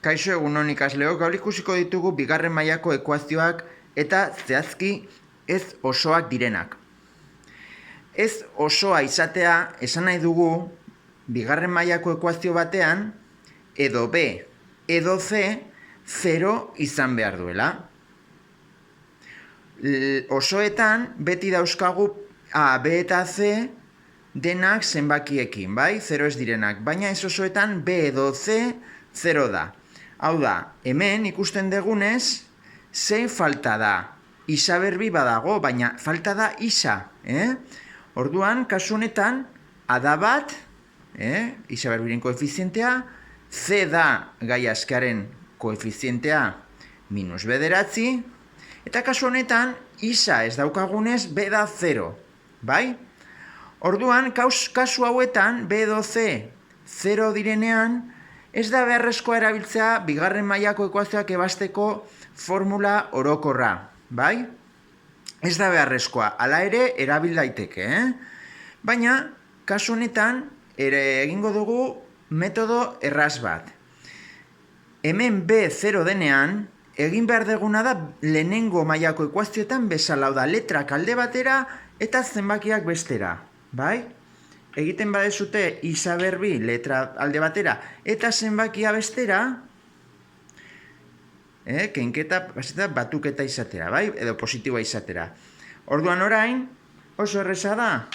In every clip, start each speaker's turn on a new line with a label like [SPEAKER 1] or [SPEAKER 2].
[SPEAKER 1] Kaixo egunon ikasleok, gaur ikusiko ditugu bigarren mailako ekuazioak eta zehazki ez osoak direnak. Ez osoa izatea esan nahi dugu bigarren mailako ekuazio batean edo B edo C 0 izan behar duela. Osoetan beti dauzkagu A, B eta C denak zenbakiekin, bai? 0 ez direnak, baina ez osoetan B edo C 0 da. Hau da, hemen ikusten dugunez, zein falta da. Isa berbi badago, baina falta da isa. Orduan, kasu honetan, A da bat, isa berbiren koefizientea, C da gai askearen koefizientea minus bederatzi, eta kasu honetan, isa ez daukagunez, B da 0. Bai? Orduan, kasu hauetan, B edo C 0 direnean, ez da beharrezkoa erabiltzea bigarren mailako ekuazioak ebasteko formula orokorra, bai? Ez da beharrezkoa, hala ere erabil daiteke, Baina, kasu honetan, egingo dugu metodo erraz bat. Hemen B 0 denean, egin behar deguna da lehenengo mailako ekuazioetan bezala, da letrak alde batera eta zenbakiak bestera, bai? Egiten badezute isa berbi letra alde batera eta zenbakia bestera, kenketa batuketa izatera, bai? Edo positiboa izatera. Orduan orain, oso erreza da.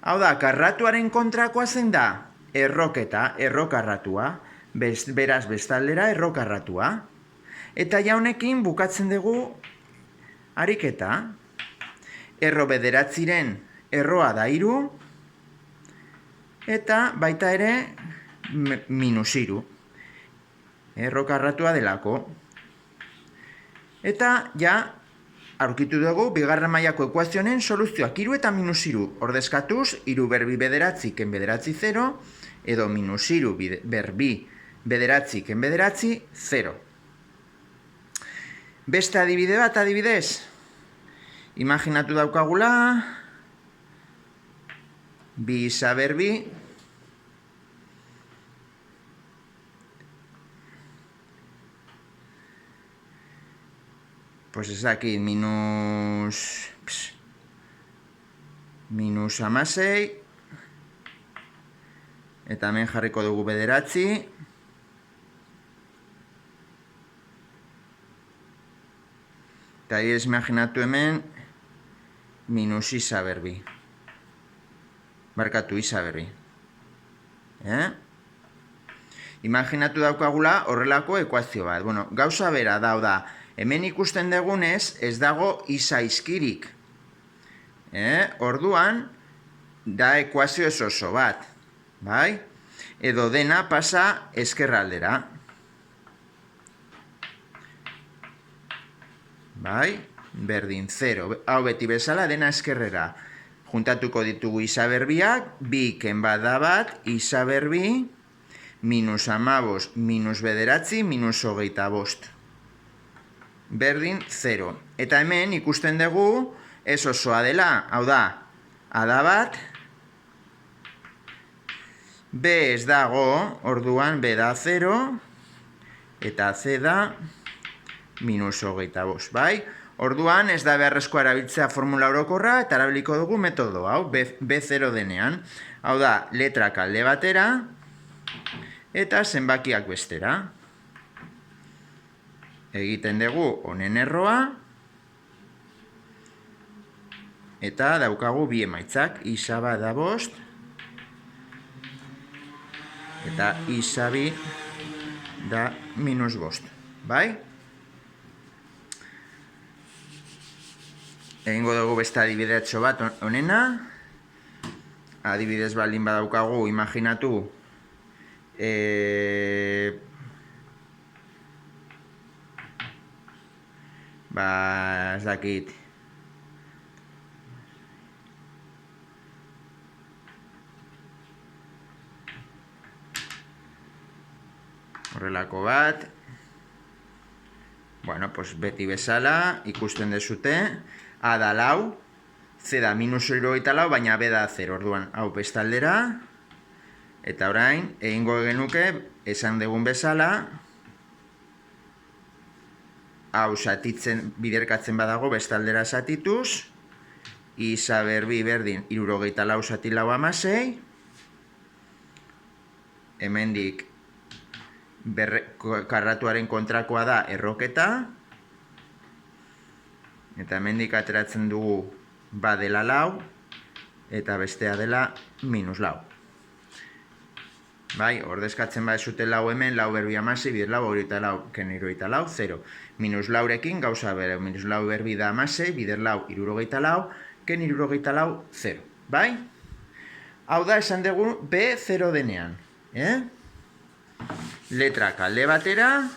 [SPEAKER 1] Hau da, karratuaren kontrakoa zen da? Erroketa, errokarratua. Beraz bestaldera errokarratua. Eta ja honekin bukatzen dugu ariketa. Erro bederatziren erroa da 3, eta baita ere minus 3. Errokarratua delako. Eta ja aurkitu dugu bigarren mailako ekuazionen soluzioak 3 eta minus 3. Ordezkatuz, 3 berbi bederatzi ken bederatzi 0, edo minus 3 berbi bederatzi ken bederatzi 0. Beste adibide bat adibidez. Imaginatu daukagula bi isa berbi pues ez dakit minus amasei eta hemen jarriko dugu bederatzi eta ez imaginatu hemen minus isa berbi. Barkatu isa berbi. Imaginatu daukagula horrelako ekuazio bat. Bueno, gauza bera da, hemen ikusten dugunez ez dago isa izkirik. Orduan, da ekuazio ez oso bat. Bai? Edo dena pasa ezkerraldera. Bai? Berdin 0. Hau beti bezala dena ezkerrera. Juntatuko ditugu isa berbiak, bi ken bat da bat, isa berbi, minus amabos, minus bederatzi, minus 25. Berdin 0. Eta hemen ikusten dugu ez osoa dela, hau da, A da bat, B ez dago, orduan B da 0, eta C da minus 25, bai? Orduan ez da beharrezkoa erabiltzea formula orokorra eta erabiliko dugu metodo hau, B0 denean. Hau da, letrak alde batera eta zenbakiak bestera. Egiten dugu honen erroa eta daukagu bi emaitzak, isa bat da 5 eta isa bi da minus 5, bai? Egingo dugu beste adibidetxo bat honena. Adibidez baldin badaukagu, imaginatu ez dakit horrelako bat. Bueno, pues beti bezala ikusten dezute. A da 4, C da minus 74, baina B da 0, orduan, hau bestaldera, eta orain, egingo genuke, esan dugun bezala, hau satitzen biderkatzen badago bestaldera satituz, isa berbi berdin 74 zati lau amasei, hemendik karratuaren kontrakoa da erroketa, eta hemendik ateratzen dugu badela lau, eta bestea dela minus lau. Bai, ordezkatzen badezute lau hemen, lau berbi amasei, bider lau, hogeita lau, ken hirurogeita lau, 0. Minus laurekin gauza bere, minus lau berbi da amasei, bider lau, hirurogeita lau, ken hirurogeita lau, 0. Bai? Hau da, esan dugu, B 0 denean. Letrak alde batera,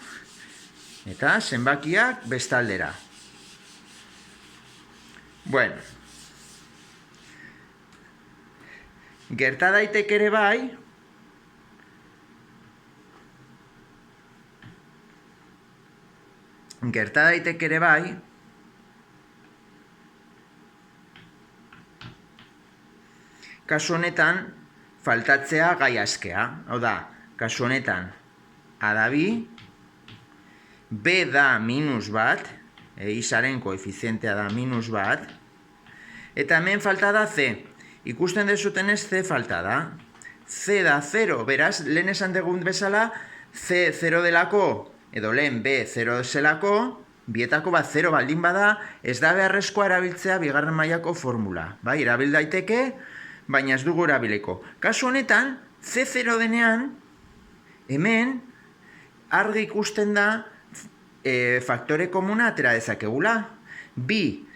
[SPEAKER 1] eta zenbakiak bestaldera. Bueno. Gerta daitek ere bai, kasu honetan, faltatzea gai askea. Hau da, kasu honetan, A da bi, B da minus bat, isaren koefizientea da minus bat, eta hemen falta da C. Ikusten dezuten ez C falta da. C da 0, beraz, lehen esan dugun bezala, C 0 delako, edo lehen B 0 zelako, bietako bat 0 baldin bada, ez da beharrezkoa erabiltzea bigarren mailako formula. Bai, erabil daiteke, baina ez dugu erabileko. Kasu honetan, C 0 denean, hemen, argi ikusten da, faktore komuna atera dezakegula. Bi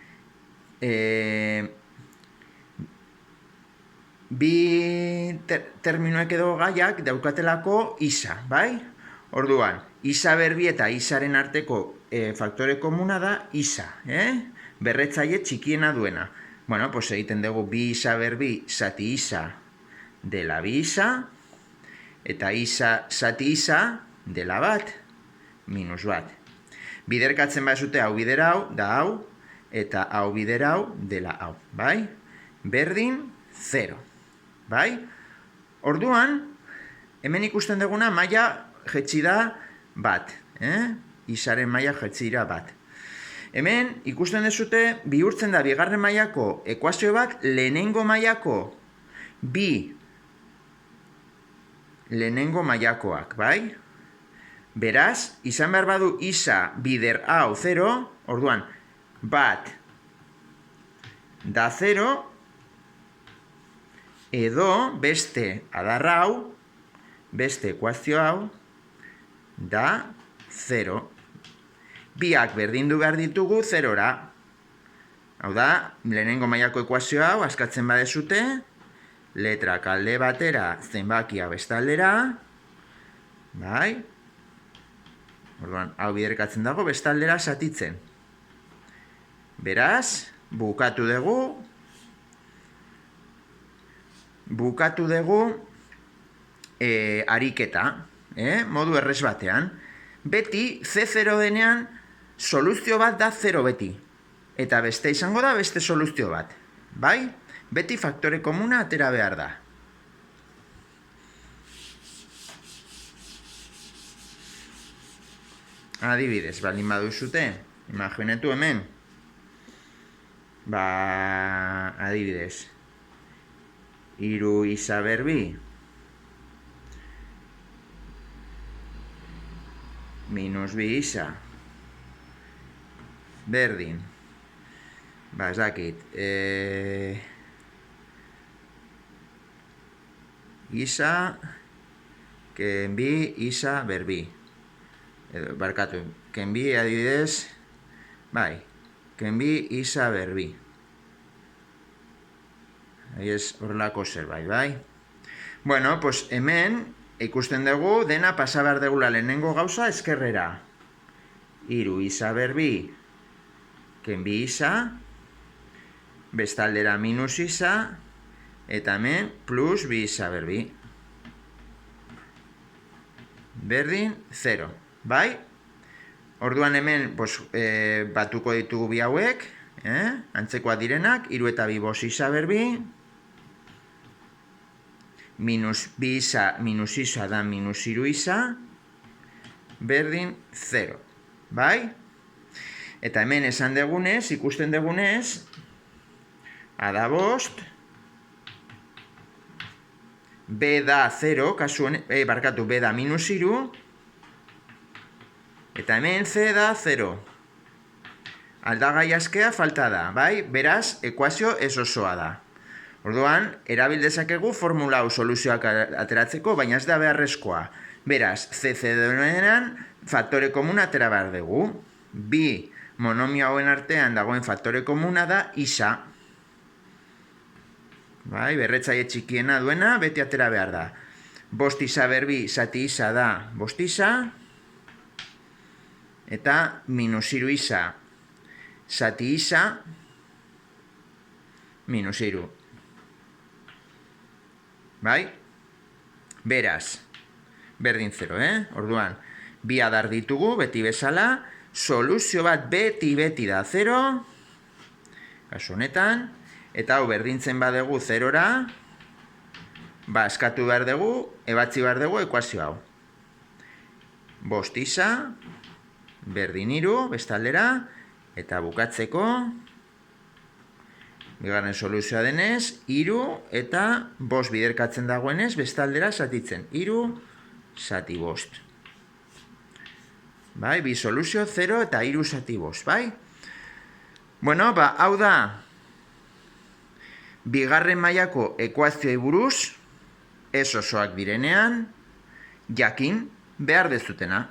[SPEAKER 1] terminoek edo gaiak daukatelako isa, bai? Orduan, isa berbi eta isaren arteko faktore komuna da isa, berretzaile txikiena duena. Bueno, pues egiten dugu bi isa berbi zati isa dela bi isa, eta isa zati isa dela bat, minus bat. Biderkatzen bazute hau bider hau, da hau, eta hau bider hau dela hau, bai? Berdin, 0, bai? Orduan, hemen ikusten duguna maila jetzi da bat, isaren maila jetzi dira bat. Hemen ikusten dezute bihurtzen da bigarren mailako ekuazio bat lehenengo mailako bi lehenengo mailakoak, bai? Beraz, izan behar badu isa bider hau 0, orduan, bat da 0, edo beste adar hau, beste ekuazio hau, da 0. Biak berdindu behar ditugu 0ra. Hau da, lehenengo mailako ekuazio hau, askatzen badezute, letrak alde batera, zenbakia bestaldera, bai? Orduan, hau biderkatzen dago, bestaldera satitzen. Beraz, bukatu dugu ariketa, modu errez batean. Beti, C0 denean, soluzio bat da 0 beti. Eta beste izango da, beste soluzio bat. Bai? Beti faktore komuna atera behar da. Adibidez, baldin baduzute, imaginetu hemen. Adibidez, hiru isa berbi, minus bi isa, berdin. Ez dakit, isa, kenbi isa berbi. Barkatu, kenbi adibidez, bai, kenbi isa berbi. Ez horrelako zerbait, bai? Bueno, pues hemen ikusten dugu dena pasa behar degula lehenengo gauza eskerrera. Hiru isa berbi, kenbi isa, bestaldera minus isa, eta hemen plus bi isa berbi. Berdin, 0. Bai? Orduan hemen batuko ditugu bi hauek, antzekoa direnak, hiru eta bi bost isa berbi, minus bi isa, minus isa da minus hiru isa, berdin 0. Bai? Eta hemen esan degunez, ikusten degunez, A da 5, B da 0, B da -3, eta hemen C da 0. Aldagai askea falta da, bai? Beraz, ekuazio ez osoa da. Orduan, erabil dezakegu formula hau soluzioak ateratzeko, baina ez da beharrezkoa. Beraz, CC denean faktore komuna atera behar dugu. Bi monomio hauen artean dagoen faktore komuna da isa. Bai, berretzaile txikiena duena, beti atera behar da. 5 isa berbi, zati isa da 5 isa. Eta -3 isa, zati isa, -3. Bai? Beraz, berdin 0, Orduan, bi adar ditugu, beti bezala, soluzio bat beti da 0, kasu honetan, eta hau berdintzen badegu 0-ra, eskatu behar dugu, ebatzi behar dugu ekuazio hau. 5 isa, berdin 3, bestaldera, eta bukatzeko, bigarren soluzioa denez, 3 eta 5 biderkatzen dagoenez, bestaldera zatitzen. 3, zati 5. Bai, bi soluzio 0 eta 3 zati 5, bai? Bueno, hau da, bigarren mailako ekuazioi buruz, ez osoak direnean, jakin behar dezutena.